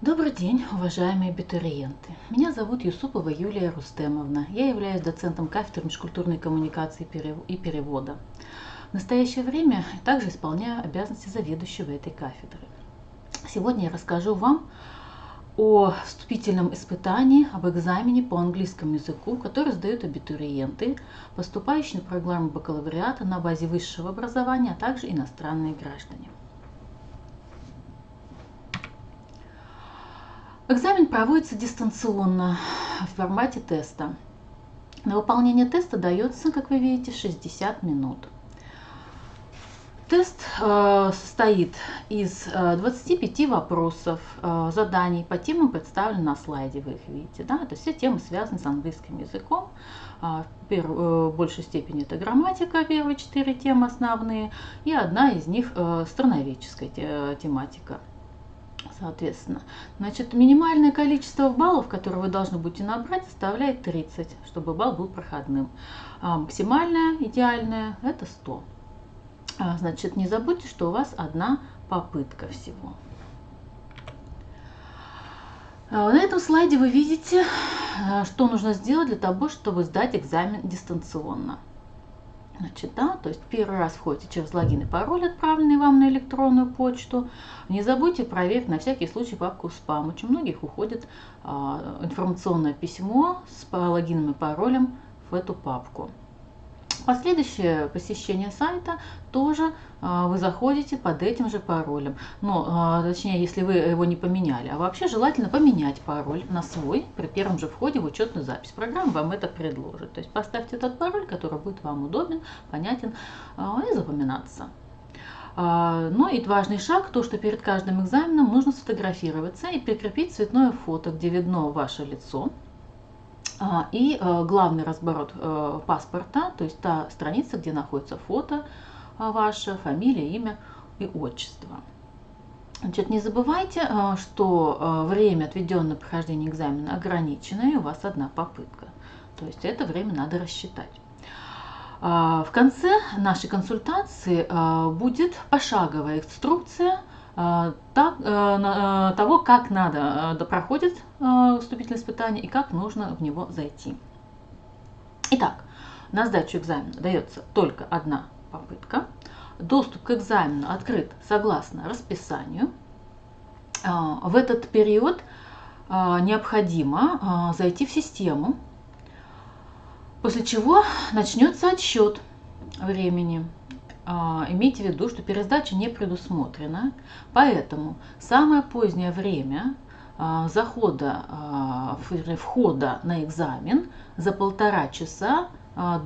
Добрый день, уважаемые абитуриенты. Меня зовут Юсупова Юлия Рустемовна. Я являюсь доцентом кафедры межкультурной коммуникации и перевода. В настоящее время я также исполняю обязанности заведующего этой кафедры. Сегодня я расскажу вам о вступительном испытании, об экзамене по английскому языку, который сдают абитуриенты, поступающие на программу бакалавриата на базе высшего образования, а также иностранные граждане. Экзамен проводится дистанционно в формате теста. На выполнение теста дается, как вы видите, 60 минут. Тест состоит из 25 вопросов, заданий по темам, представлены на слайде, вы их видите. Да? То есть все темы связаны с английским языком. В большей степени это грамматика, первые 4 темы основные, и одна из них страноведческая тематика. Соответственно, значит, минимальное количество баллов, которые вы должны будете набрать, составляет 30, чтобы балл был проходным. А максимальное, идеальное, это 100. Значит, не забудьте, что у вас одна попытка всего. На этом слайде вы видите, что нужно сделать для того, чтобы сдать экзамен дистанционно. Значит, да, то есть первый раз входите через логин и пароль, отправленный вам на электронную почту. Не забудьте проверить на всякий случай папку спам. Очень многих уходит информационное письмо с логином и паролем в эту папку. Последующее посещение сайта тоже вы заходите под этим же паролем. Но, точнее, если вы его не поменяли. А вообще желательно поменять пароль на свой при первом же входе в учетную запись. Программа вам это предложит. То есть поставьте тот пароль, который будет вам удобен, понятен и запоминаться. Ну и важный шаг, то, что перед каждым экзаменом нужно сфотографироваться и прикрепить цветное фото, где видно ваше лицо. И главный разворот паспорта, то есть та страница, где находится фото ваше, фамилия, имя и отчество. Значит, не забывайте, что время, отведенное на прохождение экзамена, ограничено, и у вас одна попытка. То есть это время надо рассчитать. В конце нашей консультации будет пошаговая инструкция того, как проходит вступительное испытание и как нужно в него зайти. Итак, на сдачу экзамена дается только одна попытка. Доступ к экзамену открыт согласно расписанию. В этот период необходимо зайти в систему, после чего начнется отсчет времени. Имейте в виду, что пересдача не предусмотрена, поэтому самое позднее время входа на экзамен за 1,5 часа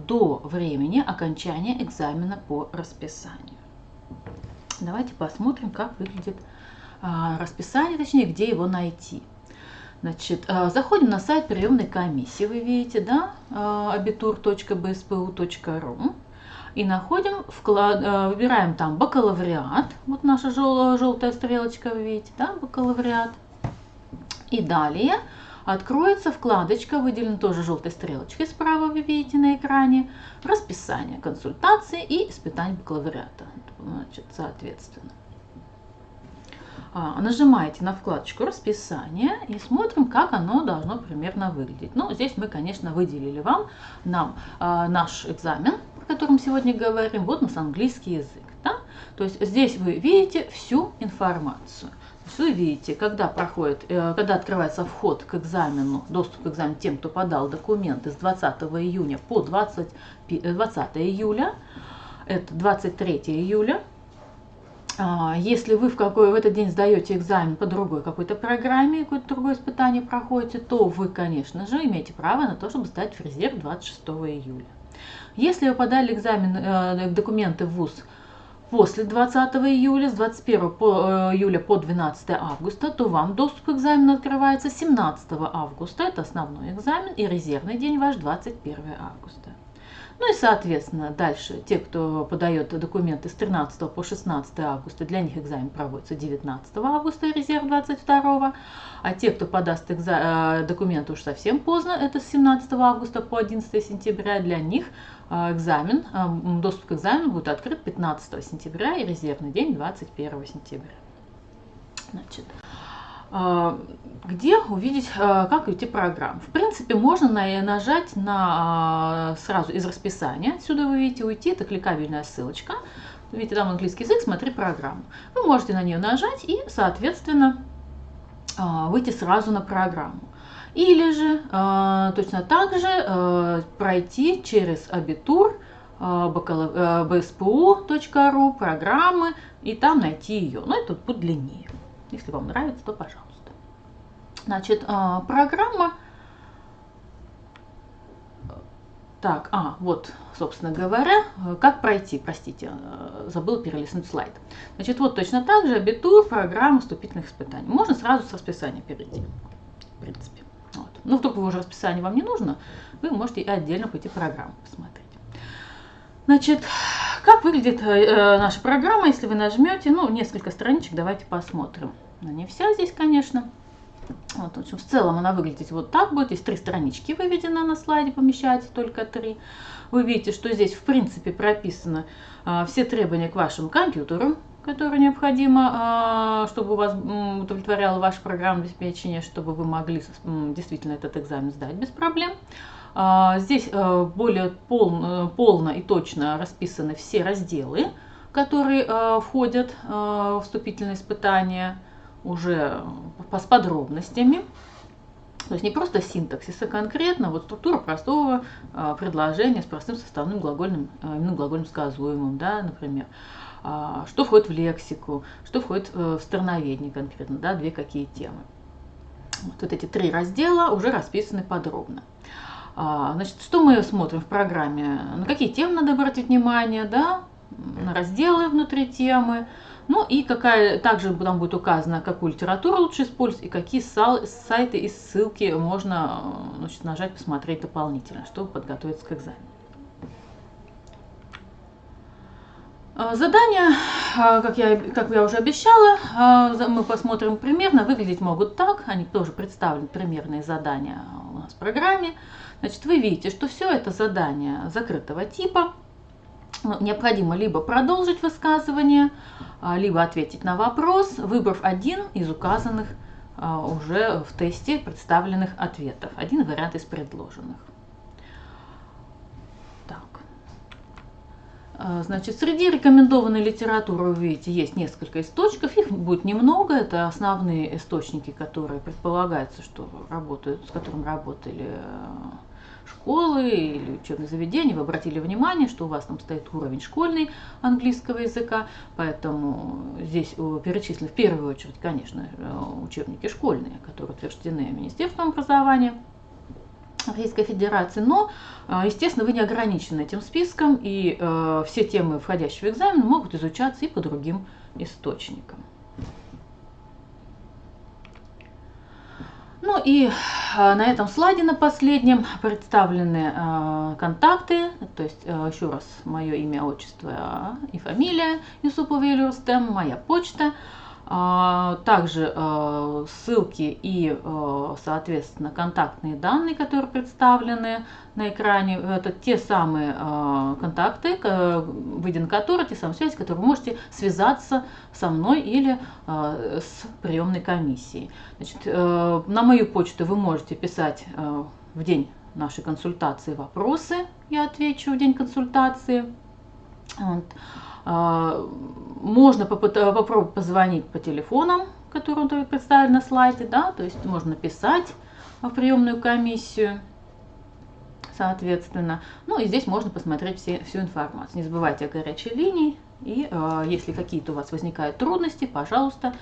до времени окончания экзамена по расписанию. Давайте посмотрим, как выглядит расписание, точнее, где его найти. Значит, заходим на сайт приемной комиссии, вы видите, да, abitur.bspu.ru. И выбираем там бакалавриат, вот наша желтая стрелочка, вы видите, да, бакалавриат. И далее откроется вкладочка, выделена тоже желтой стрелочкой справа, вы видите на экране, расписание консультации и испытаний бакалавриата, значит, соответственно. Нажимаете на вкладочку расписание и смотрим, как оно должно примерно выглядеть. Ну, здесь мы, конечно, выделили нам наш экзамен, о котором сегодня говорим. Вот у нас английский язык. Да? То есть здесь вы видите всю информацию. Вы видите, когда открывается вход к экзамену, доступ к экзамену тем, кто подал документы с 20 июня по 20 июля, это 23 июля. Если вы в этот день сдаете экзамен по другой какой-то программе, какое-то другое испытание проходите, то вы, конечно же, имеете право на то, чтобы сдать в резерв 26 июля. Если вы подали документы в ВУЗ после 20 июля, с 21 июля по 12 августа, то вам доступ к экзамену открывается 17 августа, это основной экзамен, и резервный день ваш 21 августа. Ну и, соответственно, дальше те, кто подает документы с 13 по 16 августа, для них экзамен проводится 19 августа, резерв 22. А те, кто подаст документы уж совсем поздно, это с 17 августа по 11 сентября, для них доступ к экзамену будет открыт 15 сентября и резервный день 21 сентября. Значит, где увидеть, как уйти программ. В принципе, можно нажать на сразу из расписания. Отсюда вы видите уйти, это кликабельная ссылочка. Видите, там английский язык, смотри программу. Вы можете на нее нажать и, соответственно, выйти сразу на программу. Или же точно так же пройти через Абитур, bspu.ru, программы, и там найти ее. Но это будет длиннее. Если вам нравится, то пожалуйста. Значит, программа. Так, вот, собственно говоря, как пройти, простите, забыл перелистнуть слайд. Значит, вот точно так же Абитур, программа вступительных испытаний. Можно сразу с расписания перейти, в принципе. Вот. Ну, вдруг уже расписание вам не нужно, вы можете отдельно пойти программу посмотреть. Значит, как выглядит наша программа, если вы нажмете, несколько страничек, давайте посмотрим. Она не вся здесь, конечно. Вот, в общем, в целом она выглядит вот так будет. Здесь 3 странички выведено на слайде, помещается только 3. Вы видите, что здесь в принципе прописаны все требования к вашим компьютерам, которые необходимо, чтобы у вас удовлетворяло ваше программное обеспечение, чтобы вы могли действительно этот экзамен сдать без проблем. Здесь более полно и точно расписаны все разделы, которые входят в вступительные испытания, уже с подробностями. То есть не просто синтаксис, а конкретно вот структура простого предложения с простым составным глагольным, именно глагольным сказуемым, да, например. Что входит в лексику, что входит в стерноведение конкретно, да, 2 какие темы. Вот эти 3 раздела уже расписаны подробно. Значит, что мы смотрим в программе? На какие темы надо обратить внимание, да, на разделы внутри темы. Ну и также там будет указано, какую литературу лучше использовать и какие сайты и ссылки можно, значит, нажать, посмотреть дополнительно, чтобы подготовиться к экзамену. Задания, как я уже обещала, мы посмотрим примерно, выглядеть могут так, они тоже представлены, примерные задания у нас в программе. Значит, вы видите, что все это задания закрытого типа. Необходимо либо продолжить высказывание, либо ответить на вопрос, выбрав один из указанных уже в тесте представленных ответов, один вариант из предложенных. Значит, среди рекомендованной литературы, вы видите, есть несколько источников, их будет немного, это основные источники, которые предполагается, что работают, с которыми работали школы или учебные заведения. Вы обратили внимание, что у вас там стоит уровень школьный английского языка, поэтому здесь перечислены в первую очередь, конечно, учебники школьные, которые утверждены Министерством образования Российской Федерации, но, естественно, вы не ограничены этим списком, и все темы, входящие в экзамен, могут изучаться и по другим источникам. Ну и на этом слайде, на последнем, представлены контакты, то есть еще раз мое имя, отчество и фамилия Юсупова Юлия Рустем, моя почта. Также ссылки и, соответственно, контактные данные, которые представлены на экране. Это те самые контакты, выйдя на которые, те самые связи, которые вы можете связаться со мной или с приемной комиссией. Значит, на мою почту вы можете писать в день нашей консультации вопросы, я отвечу в день консультации. Вот. Можно попробовать позвонить по телефонам, которые представлены на слайде, да, то есть можно написать в приемную комиссию, соответственно. Ну и здесь можно посмотреть всю информацию. Не забывайте о горячей линии, и если какие-то у вас возникают трудности, пожалуйста,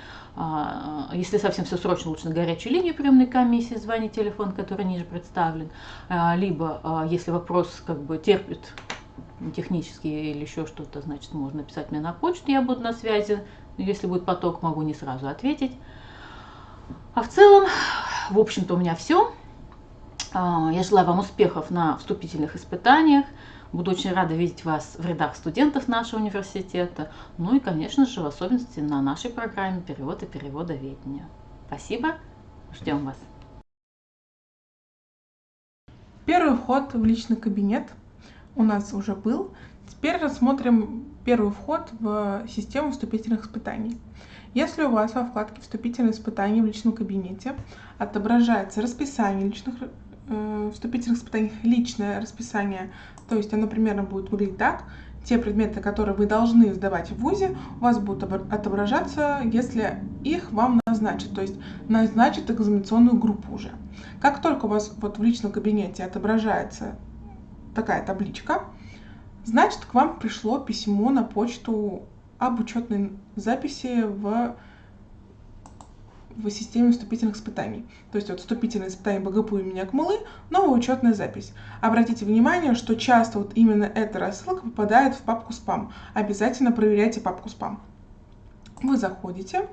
если совсем все срочно, лучше на горячую линию приемной комиссии звонить, телефон, который ниже представлен, либо если вопрос как бы терпит технические или еще что-то, значит, можно написать мне на почту, я буду на связи. Если будет поток, могу не сразу ответить. А в целом, в общем-то, у меня все. Я желаю вам успехов на вступительных испытаниях. Буду очень рада видеть вас в рядах студентов нашего университета. Ну и, конечно же, в особенности на нашей программе «Перевод и переводоведение». Спасибо, ждем вас. Первый вход в личный кабинет у нас уже был. Теперь рассмотрим первый вход в систему вступительных испытаний. Если у вас во вкладке «Вступительные испытания» в личном кабинете отображается расписание вступительных испытаний, личное расписание, то есть оно примерно будет выглядеть так: те предметы, которые вы должны сдавать в ВУЗе, у вас будут отображаться, если их вам назначат, то есть назначат экзаменационную группу уже. Как только у вас вот в личном кабинете отображается такая табличка, значит, к вам пришло письмо на почту об учетной записи в системе вступительных испытаний. То есть вот вступительные испытания БГПУ имени Акмуллы, новая учетная запись. Обратите внимание, что часто вот именно эта рассылка попадает в папку спам. Обязательно проверяйте папку спам. Вы заходите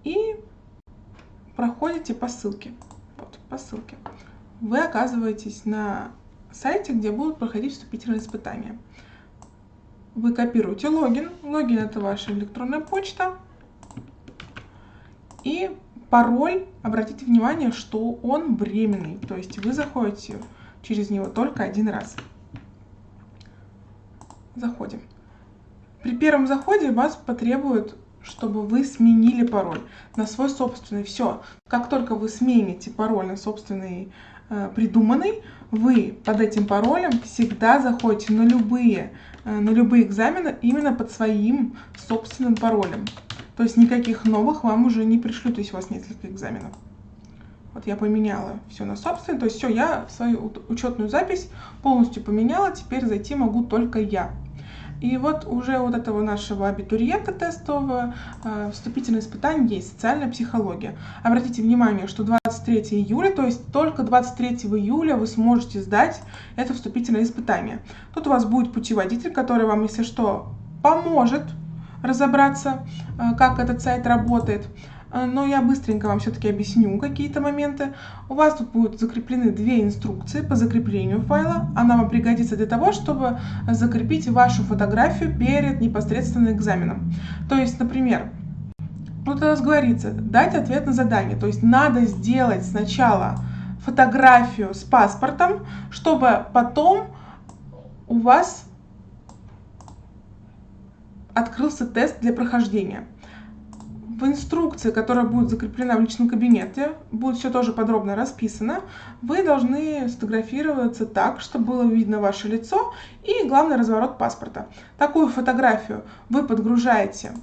и проходите по ссылке. Вот, по ссылке. Вы оказываетесь на сайте, где будут проходить вступительные испытания. Вы копируете логин. Логин — это ваша электронная почта. И пароль, обратите внимание, что он временный, то есть вы заходите через него только один раз. Заходим. При первом заходе вас потребует, чтобы вы сменили пароль на свой собственный. Все. Как только вы смените пароль на собственный придуманный, вы под этим паролем всегда заходите на любые экзамены именно под своим собственным паролем. То есть никаких новых вам уже не пришлют, если у вас несколько экзаменов. Вот я поменяла все на собственный, то есть все, я свою учетную запись полностью поменяла, теперь зайти могу только я. И вот уже вот этого нашего абитуриента тестового вступительное испытание есть, социальная психология. Обратите внимание, что 23 июля, то есть только 23 июля вы сможете сдать это вступительное испытание. Тут у вас будет путеводитель, который вам, если что, поможет разобраться, как этот сайт работает. Но я быстренько вам все-таки объясню какие-то моменты. У вас тут будут закреплены две инструкции по закреплению файла. Она вам пригодится для того, чтобы закрепить вашу фотографию перед непосредственно экзаменом. То есть, например, вот у нас говорится дать ответ на задание. То есть надо сделать сначала фотографию с паспортом, чтобы потом у вас открылся тест для прохождения. В инструкции, которая будет закреплена в личном кабинете, будет все тоже подробно расписано. Вы должны сфотографироваться так, чтобы было видно ваше лицо и, главный, разворот паспорта. Такую фотографию вы подгружаете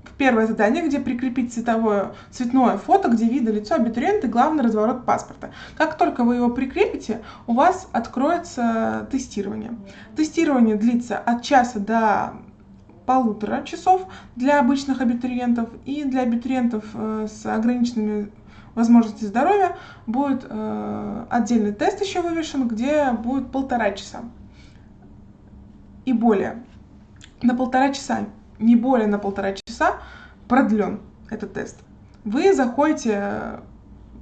в первое задание, где прикрепить цветное фото, где видно лицо абитуриента и, главный, разворот паспорта. Как только вы его прикрепите, у вас откроется тестирование. Тестирование длится от часа до 1,5 часов для обычных абитуриентов, и для абитуриентов с ограниченными возможностями здоровья будет отдельный тест еще вывешен, где будет 1,5 часа и более. На 1,5 часа, не более на 1,5 часа продлен этот тест. Вы заходите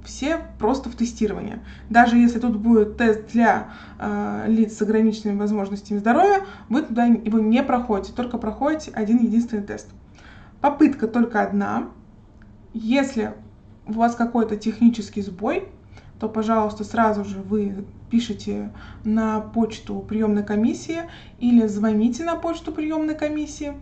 все просто в тестирование. Даже если тут будет тест для лиц с ограниченными возможностями здоровья, вы туда его не проходите, только проходите один единственный тест. Попытка только одна. Если у вас какой-то технический сбой, то, пожалуйста, сразу же вы пишите на почту приемной комиссии или звоните на почту приемной комиссии.